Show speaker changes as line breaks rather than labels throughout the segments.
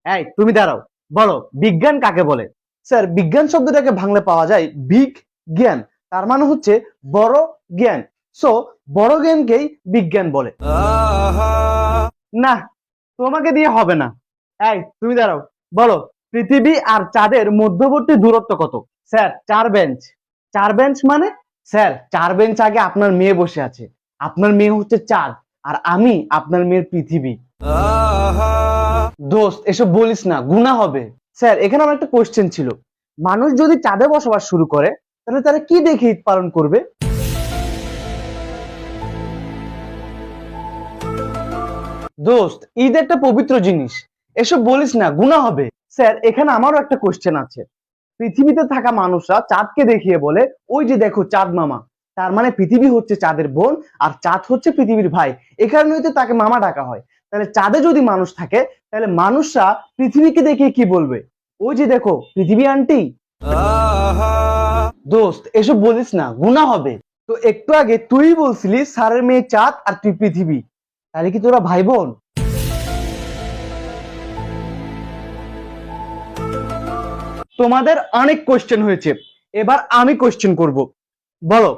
এই তুমি দাঁড়াও, বলো বিজ্ঞান কাকে বলে? স্যার, বিজ্ঞান শব্দটাকে ভাঙলে পাওয়া যায় বিগ জ্ঞান, তার মানে হচ্ছে বড় জ্ঞান। সো বড় জ্ঞানকেই বিজ্ঞান বলে। না, তোমাকে দিয়ে হবে না। এই তুমি দাঁড়াও, বলো পৃথিবী আর চাঁদের মধ্যবর্তী দূরত্ব কত? Sir, 4 bench. 4 বেঞ্চ মানে? স্যার, 4 বেঞ্চ আগে আপনার মেয়ে বসে আছে। আপনার মেয়ে হচ্ছে চাঁদ, আর আমি আপনার মেয়ের পৃথিবী। দোস্ত, এসব বলিস না, গুনাহ হবে। স্যার, এখানে আমার একটা কোশ্চেন ছিল, মানুষ যদি চাঁদে বসবাস শুরু করে তাহলে তারা কি দেখে ঈদ পালন করবে? দোস্ত, ঈদ একটা পবিত্র জিনিস, এসব বলিস না, গুনাহ হবে। স্যার, এখানে আমারও একটা কোশ্চেন আছে, পৃথিবীতে থাকা মানুষরা চাঁদকে দেখিয়ে বলে ওই যে দেখো চাঁদ মামা, তার মানে পৃথিবী হচ্ছে চাঁদের বোন আর চাঁদ হচ্ছে পৃথিবীর ভাই। এ কারণেই তো তাকে মামা ডাকা হয়। তাহলে চাঁদে যদি মানুষ থাকে, তাহলে মানুষরা পৃথিবীকে দেখিয়ে কি বলবে? ওই যে দেখো পৃথিবী আন্টি। দোস্ত, এসব বলিস না, গুনাহ হবে। তো একটু আগে তুই বলছিলি স্যারের মেয়ে চাঁদ আর তুই পৃথিবী, তাহলে কি তোরা ভাই বোন? তোমাদের অনেক কোশ্চেন হয়েছে, এবার আমি কোশ্চেন করব। বলো,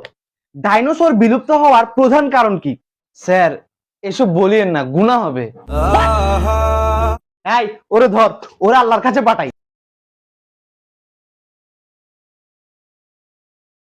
ডাইনোসর বিলুপ্ত হওয়ার প্রধান কারণ কি? স্যার, এসব বলিয়েন না, গুনাহ হবে। এই, ওরে ধর, ওরে আল্লাহর কাছে পাঠাই।